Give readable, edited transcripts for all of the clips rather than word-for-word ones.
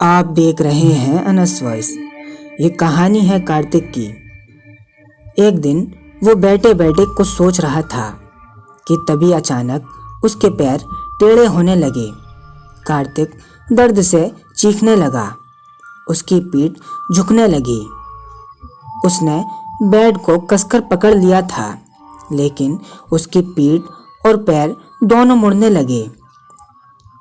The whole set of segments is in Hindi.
आप देख रहे हैं अनस वॉइस। ये कहानी है कार्तिक की। एक दिन वो बैठे बैठे कुछ सोच रहा था कि तभी अचानक उसके पैर टेढ़े होने लगे। कार्तिक दर्द से चीखने लगा। उसकी पीठ झुकने लगी। उसने बेड को कसकर पकड़ लिया था, लेकिन उसकी पीठ और पैर दोनों मुड़ने लगे।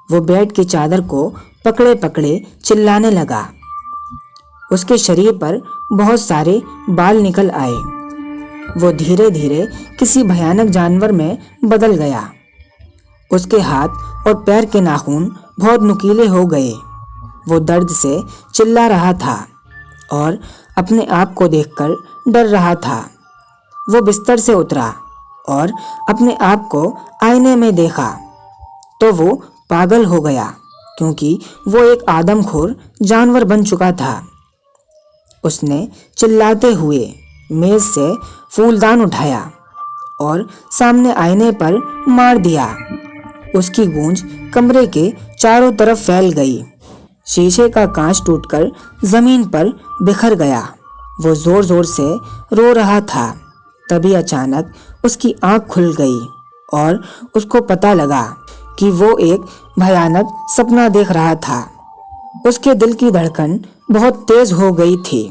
वो बेड की चादर को पकड़े पकड़े चिल्लाने लगा। उसके शरीर पर बहुत सारे बाल निकल आए। वो धीरे धीरे किसी भयानक जानवर में बदल गया। उसके हाथ और पैर के नाखून बहुत नुकीले हो गए। वो दर्द से चिल्ला रहा था और अपने आप को देखकर डर रहा था। वो बिस्तर से उतरा और अपने आप को आईने में देखा तो वो पागल हो गया, क्योंकि वो एक आदमखोर जानवर बन चुका था। उसने चिल्लाते हुए मेज से फूलदान उठाया और सामने आईने पर मार दिया। उसकी गूंज कमरे के चारों तरफ फैल गई। शीशे का कांच टूटकर जमीन पर बिखर गया। वो जोर जोर से रो रहा था। तभी अचानक उसकी आंख खुल गई और उसको पता लगा कि वो एक भयानक सपना देख रहा था। उसके दिल की धड़कन बहुत तेज हो गई थी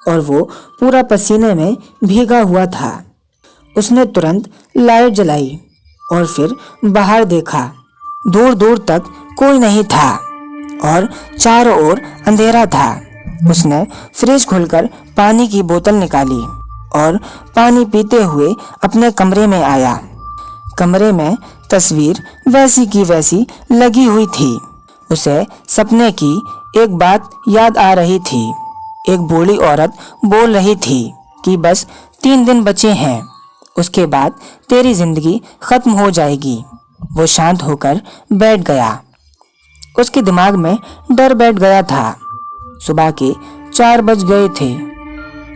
और वो पूरा पसीने में भीगा हुआ था। उसने तुरंत लाइट जलाई और फिर बाहर देखा। दूर दूर तक कोई नहीं था और चारों ओर अंधेरा था। उसने फ्रिज खोलकर पानी की बोतल निकाली और पानी पीते हुए अपने कमरे में आया। कमरे में तस्वीर वैसी की वैसी लगी हुई थी। उसे सपने की एक बात याद आ रही थी। एक बूढ़ी औरत बोल रही थी कि बस 3 दिन बचे हैं, उसके बाद तेरी जिंदगी खत्म हो जाएगी। वो शांत होकर बैठ गया। उसके दिमाग में डर बैठ गया था। सुबह के 4 बज गए थे।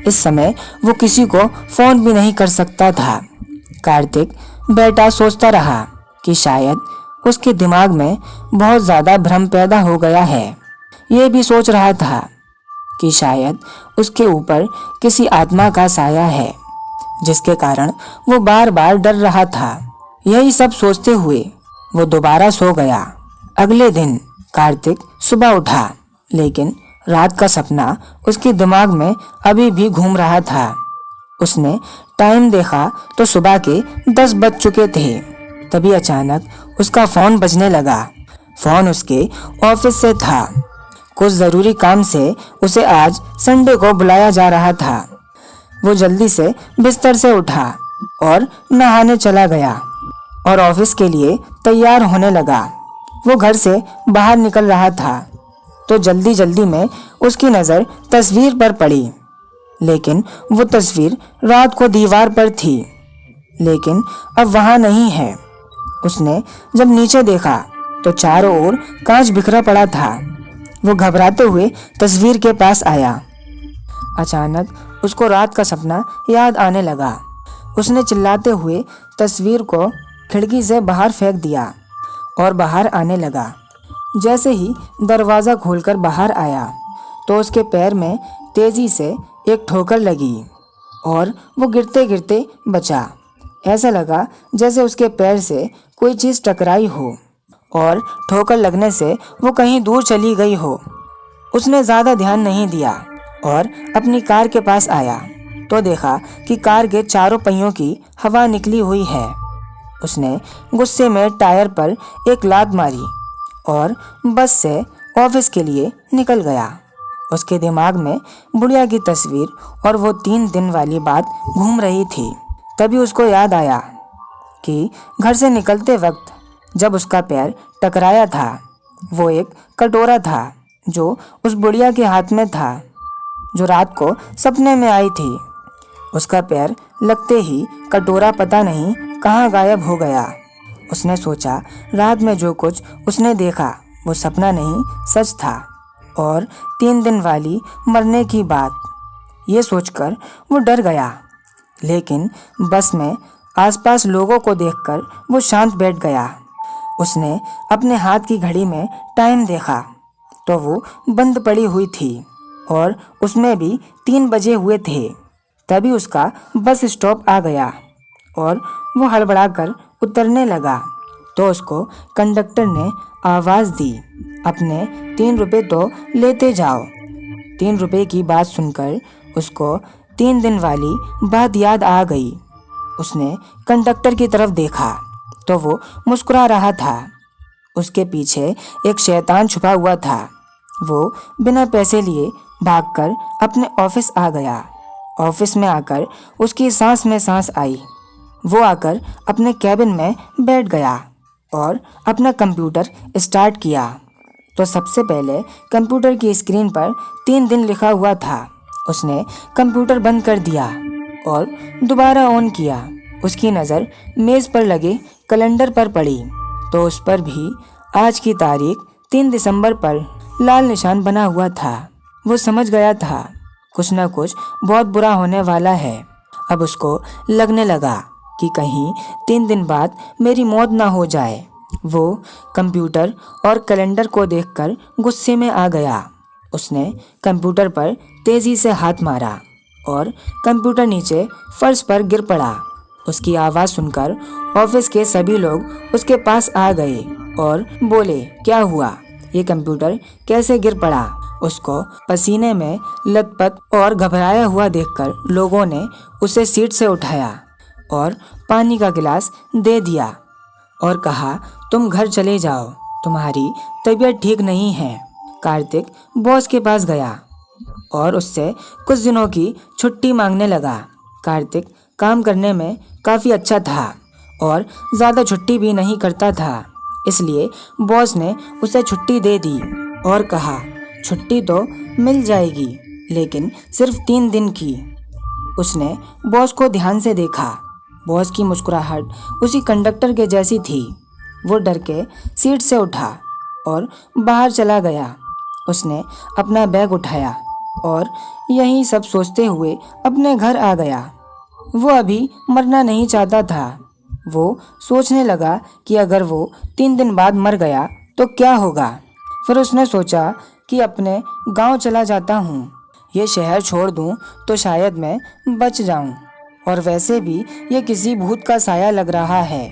इस समय वो किसी को फोन भी नहीं कर सकता था। कार्तिक बैठा सोचता रहा कि शायद उसके दिमाग में बहुत ज्यादा भ्रम पैदा हो गया है। ये भी सोच रहा था कि शायद उसके ऊपर किसी आत्मा का साया है, जिसके कारण वो बार बार डर रहा था। यही सब सोचते हुए वो दोबारा सो गया। अगले दिन कार्तिक सुबह उठा, लेकिन रात का सपना उसके दिमाग में अभी भी घूम रहा था। उसने टाइम देखा तो सुबह के 10 बज चुके थे। तभी अचानक उसका फोन बजने लगा। फोन उसके ऑफिस से था। कुछ जरूरी काम से उसे आज संडे को बुलाया जा रहा था। वो जल्दी से बिस्तर से उठा और नहाने चला गया और ऑफिस के लिए तैयार होने लगा। वो घर से बाहर निकल रहा था तो जल्दी जल्दी में उसकी नज़र तस्वीर पर पड़ी, लेकिन वो तस्वीर रात को दीवार पर थी, लेकिन अब वहाँ नहीं है। उसने जब नीचे देखा तो चारों ओर कांच बिखरा पड़ा था। वो घबराते हुए तस्वीर के पास आया। अचानक उसको रात का सपना याद आने लगा। उसने चिल्लाते हुए तस्वीर को खिड़की से बाहर फेंक दिया और बाहर आने लगा। जैसे ही दरवाज़ा खोलकर बाहर आया तो उसके पैर में तेज़ी से एक ठोकर लगी और वो गिरते गिरते बचा। ऐसा लगा जैसे उसके पैर से कोई चीज़ टकराई हो और ठोकर लगने से वो कहीं दूर चली गई हो। उसने ज़्यादा ध्यान नहीं दिया और अपनी कार के पास आया तो देखा कि कार के चारों पहियों की हवा निकली हुई है। उसने गुस्से में टायर पर एक लात मारी और बस से ऑफिस के लिए निकल गया। उसके दिमाग में बुढ़िया की तस्वीर और वो 3 दिन वाली बात घूम रही थी। तभी उसको याद आया कि घर से निकलते वक्त जब उसका पैर टकराया था, वो एक कटोरा था जो उस बुढ़िया के हाथ में था, जो रात को सपने में आई थी। उसका पैर लगते ही कटोरा पता नहीं कहाँ गायब हो गया। उसने सोचा रात में जो कुछ उसने देखा वो सपना नहीं सच था और 3 दिन वाली मरने की बात। ये सोचकर वो डर गया, लेकिन बस में आसपास लोगों को देखकर वो शांत बैठ गया। उसने अपने हाथ की घड़ी में टाइम देखा तो वो बंद पड़ी हुई थी और उसमें भी 3 बजे हुए थे। तभी उसका बस स्टॉप आ गया और वो हड़बड़ाकर उतरने लगा तो उसको कंडक्टर ने आवाज़ दी, अपने 3 रुपए तो लेते जाओ। 3 रुपए की बात सुनकर उसको 3 दिन वाली बात याद आ गई। उसने कंडक्टर की तरफ देखा तो वो मुस्कुरा रहा था। उसके पीछे एक शैतान छुपा हुआ था। वो बिना पैसे लिए भागकर अपने ऑफिस आ गया। ऑफिस में आकर उसकी सांस में सांस आई। वो आकर अपने कैबिन में बैठ गया और अपना कंप्यूटर स्टार्ट किया तो सबसे पहले कंप्यूटर की स्क्रीन पर 3 दिन लिखा हुआ था। उसने कंप्यूटर बंद कर दिया और दोबारा ऑन किया। उसकी नज़र मेज़ पर लगे कैलेंडर पर पड़ी तो उस पर भी आज की तारीख 3 दिसंबर पर लाल निशान बना हुआ था। वो समझ गया था कुछ न कुछ बहुत बुरा होने वाला है। अब उसको लगने लगा कि कहीं 3 दिन बाद मेरी मौत ना हो जाए। वो कंप्यूटर और कैलेंडर को देखकर गुस्से में आ गया। उसने कंप्यूटर पर तेज़ी से हाथ मारा और कंप्यूटर नीचे फर्श पर गिर पड़ा। उसकी आवाज़ सुनकर ऑफिस के सभी लोग उसके पास आ गए और बोले, क्या हुआ? ये कंप्यूटर कैसे गिर पड़ा? उसको पसीने में लथपथ और घबराया हुआ देखकर लोगों ने उसे सीट से उठाया और पानी का गिलास दे दिया और कहा, तुम घर चले जाओ, तुम्हारी तबीयत ठीक नहीं है। कार्तिक बॉस के पास गया और उससे कुछ दिनों की छुट्टी मांगने लगा। कार्तिक काम करने में काफ़ी अच्छा था और ज़्यादा छुट्टी भी नहीं करता था, इसलिए बॉस ने उसे छुट्टी दे दी और कहा, छुट्टी तो मिल जाएगी लेकिन सिर्फ 3 दिन की। उसने बॉस को ध्यान से देखा। बॉस की मुस्कुराहट उसी कंडक्टर के जैसी थी। वो डर के सीट से उठा और बाहर चला गया। उसने अपना बैग उठाया और यही सब सोचते हुए अपने घर आ गया। वो अभी मरना नहीं चाहता था। वो सोचने लगा कि अगर वो 3 दिन बाद मर गया तो क्या होगा। फिर उसने सोचा कि अपने गांव चला जाता हूँ। ये शहर छोड़ दूँ तो शायद मैं बच जाऊँ, और वैसे भी ये किसी भूत का साया लग रहा है।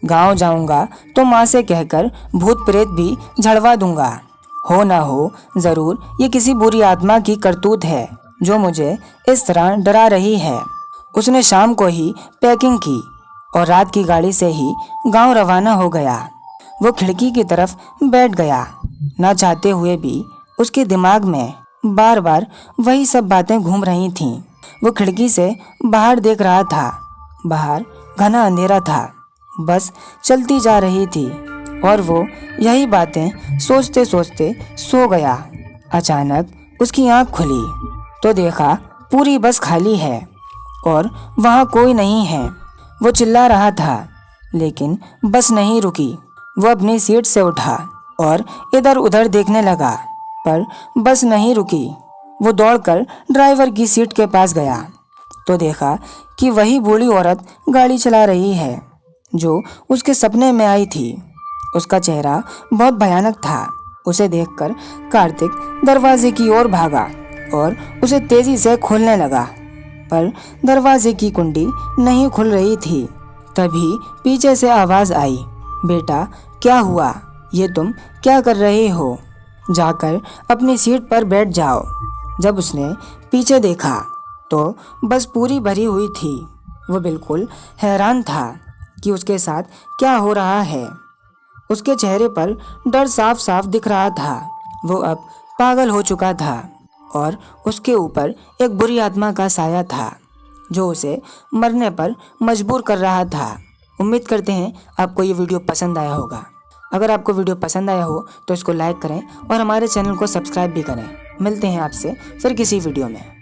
गांव जाऊँगा तो माँ से कहकर भूत प्रेत भी झड़वा दूँगा। हो ना हो ज़रूर ये किसी बुरी आत्मा की करतूत है जो मुझे इस तरह डरा रही है। उसने शाम को ही पैकिंग की और रात की गाड़ी से ही गांव रवाना हो गया। वो खिड़की की तरफ बैठ गया। ना चाहते हुए भी उसके दिमाग में बार बार वही सब बातें घूम रही थीं। वो खिड़की से बाहर देख रहा था। बाहर घना अंधेरा था। बस चलती जा रही थी और वो यही बातें सोचते सोचते सो गया। अचानक उसकी आंख खुली तो देखा पूरी बस खाली है और वहाँ कोई नहीं है। वो चिल्ला रहा था लेकिन बस नहीं रुकी। वो अपनी सीट से उठा और इधर उधर देखने लगा पर बस नहीं रुकी। वो दौड़कर ड्राइवर की सीट के पास गया तो देखा कि वही बूढ़ी औरत गाड़ी चला रही है जो उसके सपने में आई थी। उसका चेहरा बहुत भयानक था। उसे देखकर कार्तिक दरवाजे की ओर भागा और उसे तेजी से खोलने लगा, पर दरवाजे की कुंडी नहीं खुल रही थी। तभी पीछे से आवाज़ आई, बेटा क्या हुआ? ये तुम क्या कर रहे हो? जाकर अपनी सीट पर बैठ जाओ। जब उसने पीछे देखा तो बस पूरी भरी हुई थी। वो बिल्कुल हैरान था कि उसके साथ क्या हो रहा है। उसके चेहरे पर डर साफ साफ दिख रहा था। वो अब पागल हो चुका था और उसके ऊपर एक बुरी आत्मा का साया था जो उसे मरने पर मजबूर कर रहा था। उम्मीद करते हैं आपको ये वीडियो पसंद आया होगा। अगर आपको वीडियो पसंद आया हो तो इसको लाइक करें और हमारे चैनल को सब्सक्राइब भी करें। मिलते हैं आपसे फिर किसी वीडियो में।